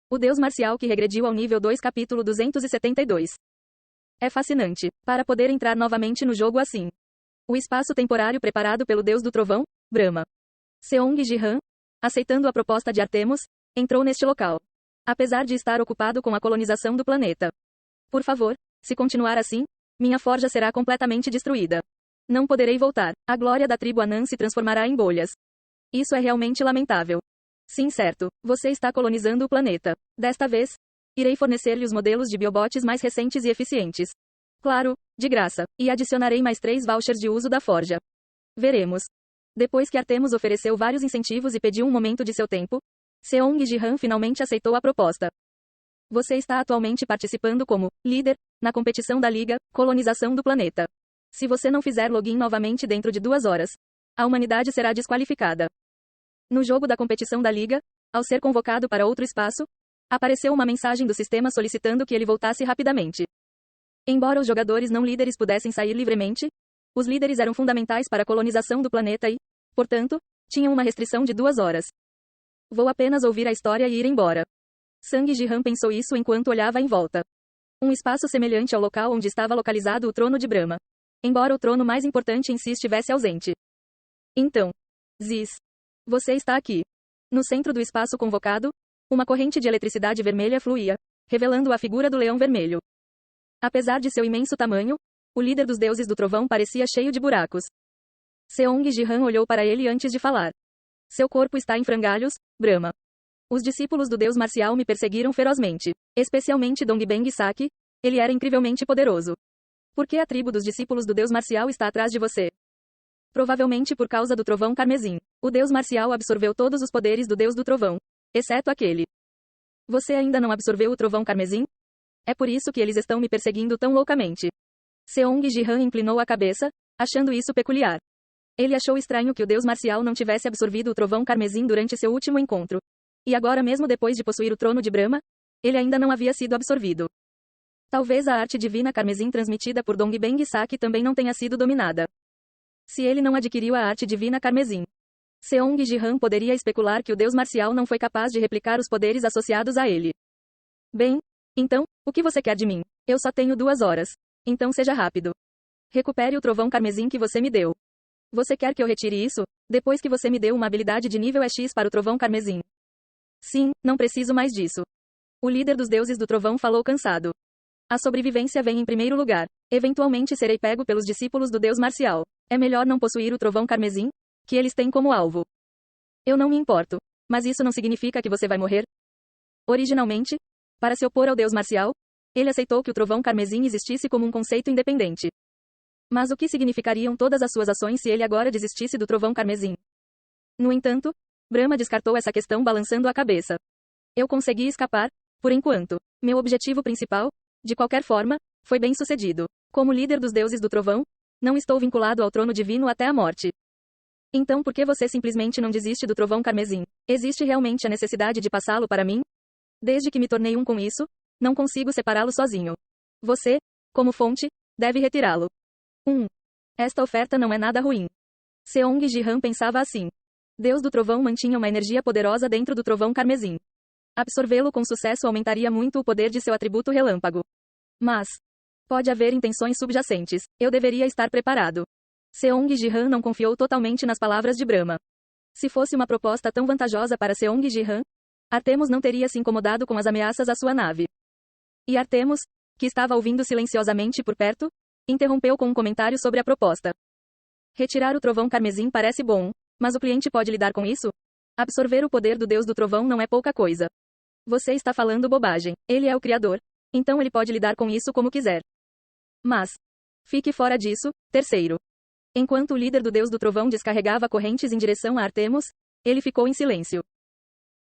O Deus Marcial que regrediu ao nível 2 capítulo 272. É fascinante, para poder entrar novamente no jogo assim. O espaço temporário preparado pelo Deus do Trovão, Brahma. Seong Ji-han, aceitando a proposta de Artemis, entrou neste local. Apesar de estar ocupado com a colonização do planeta. Por favor, se continuar assim, minha forja será completamente destruída. Não poderei voltar. A glória da tribo Anã se transformará em bolhas. Isso é realmente lamentável. Sim, certo. Você está colonizando o planeta. Desta vez, irei fornecer-lhe os modelos de biobots mais recentes e eficientes. Claro, de graça. E adicionarei mais 3 vouchers de uso da forja. Veremos. Depois que Artemis ofereceu vários incentivos e pediu um momento de seu tempo, Seong Ji-han finalmente aceitou a proposta. Você está atualmente participando como líder na competição da Liga Colonização do Planeta. Se você não fizer login novamente dentro de 2 horas, a humanidade será desqualificada. No jogo da competição da Liga, ao ser convocado para outro espaço, apareceu uma mensagem do sistema solicitando que ele voltasse rapidamente. Embora os jogadores não líderes pudessem sair livremente, os líderes eram fundamentais para a colonização do planeta e, portanto, tinham uma restrição de 2 horas. Vou apenas ouvir a história e ir embora. Sang Ji-han pensou isso enquanto olhava em volta. Um espaço semelhante ao local onde estava localizado o trono de Brahma. Embora o trono mais importante em si estivesse ausente. Então, Ziz, você está aqui. No centro do espaço convocado, uma corrente de eletricidade vermelha fluía, revelando a figura do leão vermelho. Apesar de seu imenso tamanho, o líder dos deuses do trovão parecia cheio de buracos. Seong Ji-han olhou para ele antes de falar. Seu corpo está em frangalhos, Brahma. Os discípulos do deus marcial me perseguiram ferozmente, especialmente Dongbeng Saki, ele era incrivelmente poderoso. Por que a tribo dos discípulos do deus marcial está atrás de você? Provavelmente por causa do trovão carmesim. O deus marcial absorveu todos os poderes do deus do trovão, exceto aquele. Você ainda não absorveu o trovão carmesim? É por isso que eles estão me perseguindo tão loucamente. Seong Ji-han inclinou a cabeça, achando isso peculiar. Ele achou estranho que o deus marcial não tivesse absorvido o trovão carmesim durante seu último encontro. E agora, mesmo depois de possuir o trono de Brahma, ele ainda não havia sido absorvido. Talvez a arte divina carmesim transmitida por Dongbeng Saki também não tenha sido dominada. Se ele não adquiriu a arte divina carmesim, Seong Ji-han poderia especular que o deus marcial não foi capaz de replicar os poderes associados a ele. Bem, então, o que você quer de mim? Eu só tenho 2 horas. Então seja rápido. Recupere o trovão carmesim que você me deu. Você quer que eu retire isso, depois que você me deu uma habilidade de nível X para o trovão carmesim? Sim, não preciso mais disso. O líder dos deuses do trovão falou cansado. A sobrevivência vem em primeiro lugar. Eventualmente serei pego pelos discípulos do deus marcial. É melhor não possuir o trovão carmesim, que eles têm como alvo. Eu não me importo. Mas isso não significa que você vai morrer? Originalmente, para se opor ao deus marcial, ele aceitou que o trovão carmesim existisse como um conceito independente. Mas o que significariam todas as suas ações se ele agora desistisse do trovão carmesim? No entanto, Brahma descartou essa questão balançando a cabeça. Eu consegui escapar, por enquanto. Meu objetivo principal, de qualquer forma, foi bem sucedido. Como líder dos deuses do trovão, não estou vinculado ao trono divino até a morte. Então por que você simplesmente não desiste do trovão carmesim? Existe realmente a necessidade de passá-lo para mim? Desde que me tornei um com isso, não consigo separá-lo sozinho. Você, como fonte, deve retirá-lo. Esta oferta não é nada ruim. Seong Ji-han pensava assim. Deus do trovão mantinha uma energia poderosa dentro do trovão carmesim. Absorvê-lo com sucesso aumentaria muito o poder de seu atributo relâmpago. Mas pode haver intenções subjacentes. Eu deveria estar preparado. Seong Ji-han não confiou totalmente nas palavras de Brahma. Se fosse uma proposta tão vantajosa para Seong Ji-han, Artemis não teria se incomodado com as ameaças à sua nave. E Artemis, que estava ouvindo silenciosamente por perto, interrompeu com um comentário sobre a proposta. Retirar o trovão carmesim parece bom, mas o cliente pode lidar com isso? Absorver o poder do deus do trovão não é pouca coisa. Você está falando bobagem. Ele é o criador, então ele pode lidar com isso como quiser. Mas fique fora disso. Terceiro. Enquanto o líder do deus do trovão descarregava correntes em direção a Artemis, ele ficou em silêncio.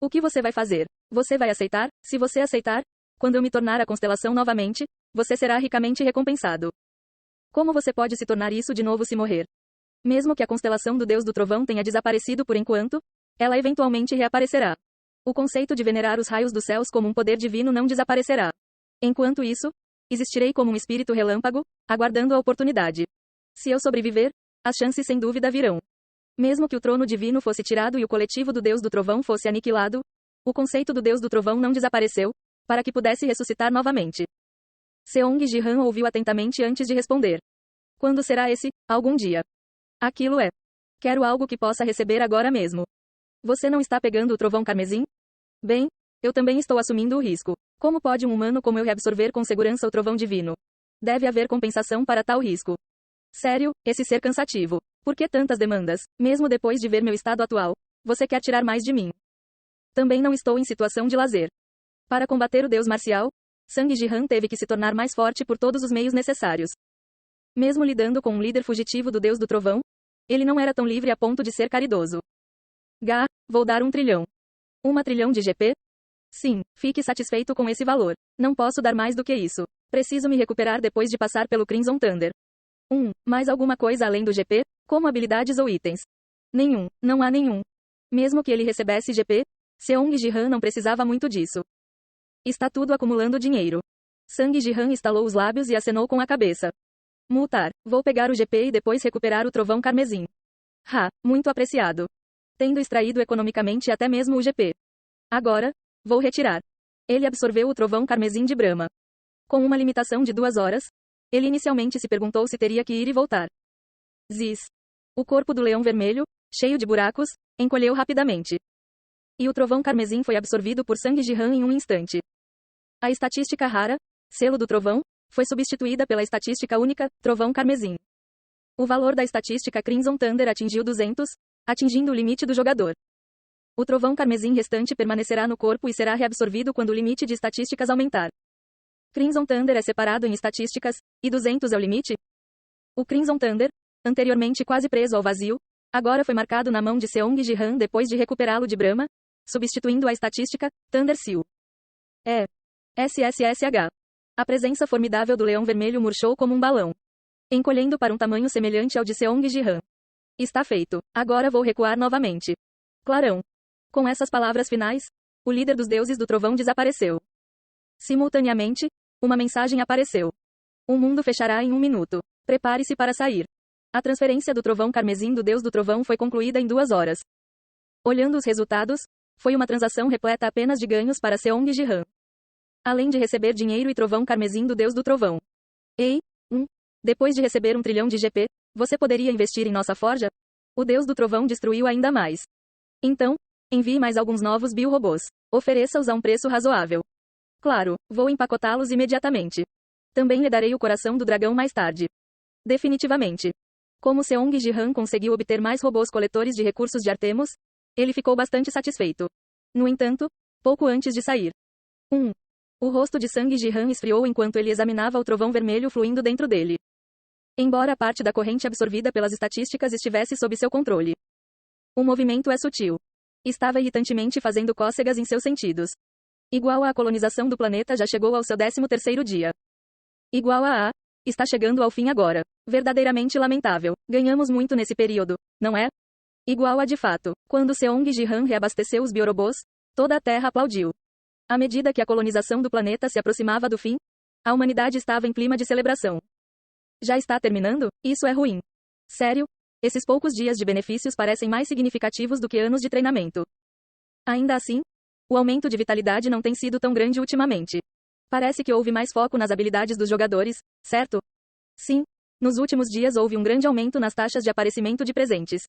O que você vai fazer? Você vai aceitar? Se você aceitar, quando eu me tornar a constelação novamente, você será ricamente recompensado. Como você pode se tornar isso de novo se morrer? Mesmo que a constelação do Deus do Trovão tenha desaparecido por enquanto, ela eventualmente reaparecerá. O conceito de venerar os raios dos céus como um poder divino não desaparecerá. Enquanto isso, existirei como um espírito relâmpago, aguardando a oportunidade. Se eu sobreviver, as chances sem dúvida virão. Mesmo que o trono divino fosse tirado e o coletivo do Deus do Trovão fosse aniquilado, O conceito do Deus do Trovão não desapareceu, para que pudesse ressuscitar novamente. Seong Ji-han ouviu atentamente antes de responder. Quando será esse, algum dia? Aquilo é. Quero algo que possa receber agora mesmo. Você não está pegando o trovão carmesim? Bem, eu também estou assumindo o risco. Como pode um humano como eu reabsorver com segurança o trovão divino? Deve haver compensação para tal risco. Sério, esse ser cansativo. Por que tantas demandas? Mesmo depois de ver meu estado atual, você quer tirar mais de mim. Também não estou em situação de lazer. Para combater o deus marcial, Sang Ji-han teve que se tornar mais forte por todos os meios necessários. Mesmo lidando com um líder fugitivo do deus do trovão, ele não era tão livre a ponto de ser caridoso. Gá, vou dar 1 trilhão. 1 trilhão de GP? Sim, fique satisfeito com esse valor. Não posso dar mais do que isso. Preciso me recuperar depois de passar pelo Crimson Thunder. Mais alguma coisa além do GP? Como habilidades ou itens? Nenhum, não há nenhum. Mesmo que ele recebesse GP, Seong Ji-han não precisava muito disso. Está tudo acumulando dinheiro. Sang Ji-han estalou os lábios e acenou com a cabeça. Multar, vou pegar o GP e depois recuperar o trovão carmesim. Muito apreciado. Tendo extraído economicamente até mesmo o GP. Agora, vou retirar. Ele absorveu o trovão carmesim de Brahma. Com uma limitação de 2 horas, ele inicialmente se perguntou se teria que ir e voltar. Ziz. O corpo do leão vermelho, cheio de buracos, encolheu rapidamente. E o trovão carmesim foi absorvido por Sang Ji-han em um instante. A estatística rara, selo do trovão, foi substituída pela estatística única, trovão carmesim. O valor da estatística Crimson Thunder atingiu 200, atingindo o limite do jogador. O trovão carmesim restante permanecerá no corpo e será reabsorvido quando o limite de estatísticas aumentar. Crimson Thunder é separado em estatísticas, e 200 é o limite? O Crimson Thunder, anteriormente quase preso ao vazio, agora foi marcado na mão de Seong Ji-han depois de recuperá-lo de Brahma, substituindo a estatística, Thunder Seal. SSSH. A presença formidável do leão vermelho murchou como um balão, encolhendo para um tamanho semelhante ao de Seong Ji-han. Está feito. Agora vou recuar novamente. Clarão. Com essas palavras finais, o líder dos deuses do trovão desapareceu. Simultaneamente, uma mensagem apareceu. O mundo fechará em 1 minuto. Prepare-se para sair. A transferência do trovão carmesim do deus do trovão foi concluída em 2 horas. Olhando os resultados, foi uma transação repleta apenas de ganhos para Seong Ji-han. Além de receber dinheiro e trovão carmesim do deus do trovão. Ei, depois de receber 1 trilhão de GP, você poderia investir em nossa forja? O deus do trovão destruiu ainda mais. Então, envie mais alguns novos biorobôs. Ofereça-os a um preço razoável. Claro, vou empacotá-los imediatamente. Também lhe darei o coração do dragão mais tarde. Definitivamente. Como Seong Ji-han conseguiu obter mais robôs coletores de recursos de Artemis, ele ficou bastante satisfeito. No entanto, pouco antes de sair. O rosto de Sang Ji-han esfriou enquanto ele examinava o trovão vermelho fluindo dentro dele. Embora parte da corrente absorvida pelas estatísticas estivesse sob seu controle. O movimento é sutil. Estava irritantemente fazendo cócegas em seus sentidos. Igual à colonização do planeta já chegou ao seu 13º dia. Igual a está chegando ao fim agora. Verdadeiramente lamentável. Ganhamos muito nesse período, não é? Igual a de fato. Quando Seong Ji-han reabasteceu os biorobôs, toda a Terra aplaudiu. À medida que a colonização do planeta se aproximava do fim, a humanidade estava em clima de celebração. Já está terminando? Isso é ruim. Sério? Esses poucos dias de benefícios parecem mais significativos do que anos de treinamento. Ainda assim, o aumento de vitalidade não tem sido tão grande ultimamente. Parece que houve mais foco nas habilidades dos jogadores, certo? Sim, nos últimos dias houve um grande aumento nas taxas de aparecimento de presentes.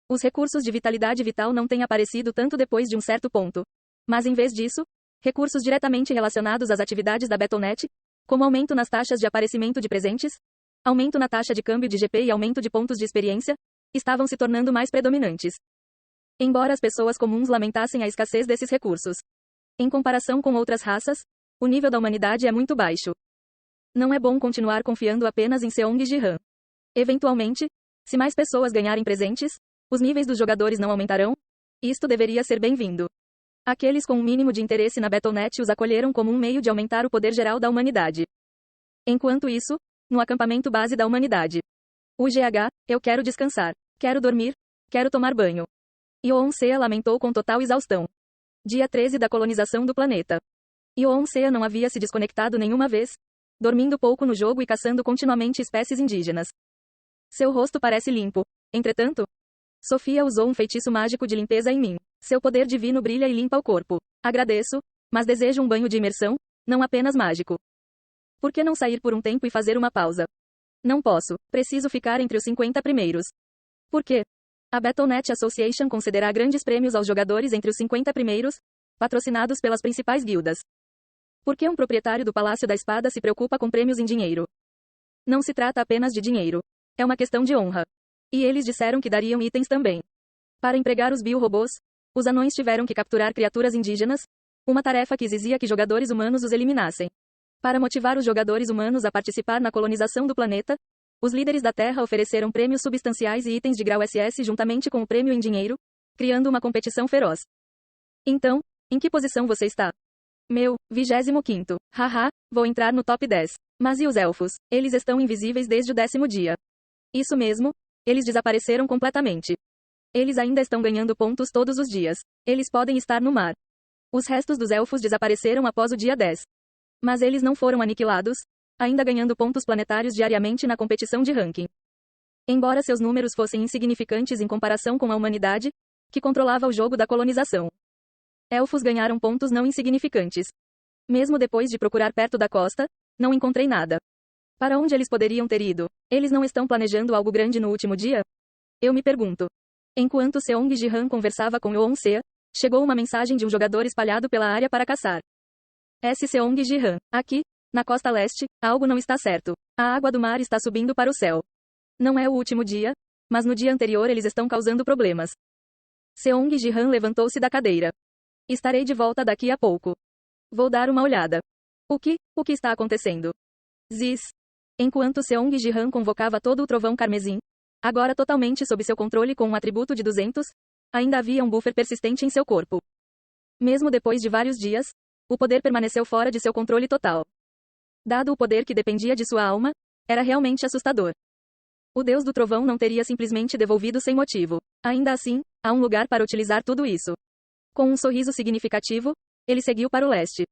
Os recursos de vitalidade vital não têm aparecido tanto depois de um certo ponto. Mas em vez disso, recursos diretamente relacionados às atividades da Battle.net, como aumento nas taxas de aparecimento de presentes, aumento na taxa de câmbio de GP e aumento de pontos de experiência, estavam se tornando mais predominantes. Embora as pessoas comuns lamentassem a escassez desses recursos. Em comparação com outras raças, o nível da humanidade é muito baixo. Não é bom continuar confiando apenas em Seong Ji-han. Eventualmente, se mais pessoas ganharem presentes, os níveis dos jogadores não aumentarão? Isto deveria ser bem-vindo. Aqueles com um mínimo de interesse na Battle.net os acolheram como um meio de aumentar o poder geral da humanidade. Enquanto isso, no acampamento base da humanidade. UGH, eu quero descansar. Quero dormir. Quero tomar banho. Yoon-sea lamentou com total exaustão. Dia 13 da colonização do planeta. Yoon-sea não havia se desconectado nenhuma vez, dormindo pouco no jogo e caçando continuamente espécies indígenas. Seu rosto parece limpo. Entretanto, Sofia usou um feitiço mágico de limpeza em mim. Seu poder divino brilha e limpa o corpo. Agradeço, mas desejo um banho de imersão, não apenas mágico. Por que não sair por um tempo e fazer uma pausa? Não posso. Preciso ficar entre os 50 primeiros. Por quê? A Battle.net Association concederá grandes prêmios aos jogadores entre os 50 primeiros, patrocinados pelas principais guildas. Por que um proprietário do Palácio da Espada se preocupa com prêmios em dinheiro? Não se trata apenas de dinheiro. É uma questão de honra. E eles disseram que dariam itens também. Para empregar os biorobôs, os anões tiveram que capturar criaturas indígenas, uma tarefa que exigia que jogadores humanos os eliminassem. Para motivar os jogadores humanos a participar na colonização do planeta, os líderes da Terra ofereceram prêmios substanciais e itens de grau SS juntamente com o prêmio em dinheiro, criando uma competição feroz. Então, em que posição você está? Meu, 25º. Haha, vou entrar no top 10. Mas e os elfos? Eles estão invisíveis desde o 10º dia. Isso mesmo, eles desapareceram completamente. Eles ainda estão ganhando pontos todos os dias. Eles podem estar no mar. Os restos dos elfos desapareceram após o dia 10. Mas eles não foram aniquilados, ainda ganhando pontos planetários diariamente na competição de ranking. Embora seus números fossem insignificantes em comparação com a humanidade, que controlava o jogo da colonização. Elfos ganharam pontos não insignificantes. Mesmo depois de procurar perto da costa, não encontrei nada. Para onde eles poderiam ter ido? Eles não estão planejando algo grande no último dia? Eu me pergunto. Enquanto Seong Ji-han conversava com Yeon-se, chegou uma mensagem de um jogador espalhado pela área para caçar. S. Seong Ji-han. Aqui, na costa leste, algo não está certo. A água do mar está subindo para o céu. Não é o último dia, mas no dia anterior eles estão causando problemas. Seong Ji-han levantou-se da cadeira. Estarei de volta daqui a pouco. Vou dar uma olhada. O que está acontecendo? Ziz. Enquanto Seong Ji-han convocava todo o trovão carmesim, agora totalmente sob seu controle com um atributo de 200, ainda havia um buffer persistente em seu corpo. Mesmo depois de vários dias, o poder permaneceu fora de seu controle total. Dado o poder que dependia de sua alma, era realmente assustador. O Deus do Trovão não teria simplesmente devolvido sem motivo. Ainda assim, há um lugar para utilizar tudo isso. Com um sorriso significativo, ele seguiu para o leste.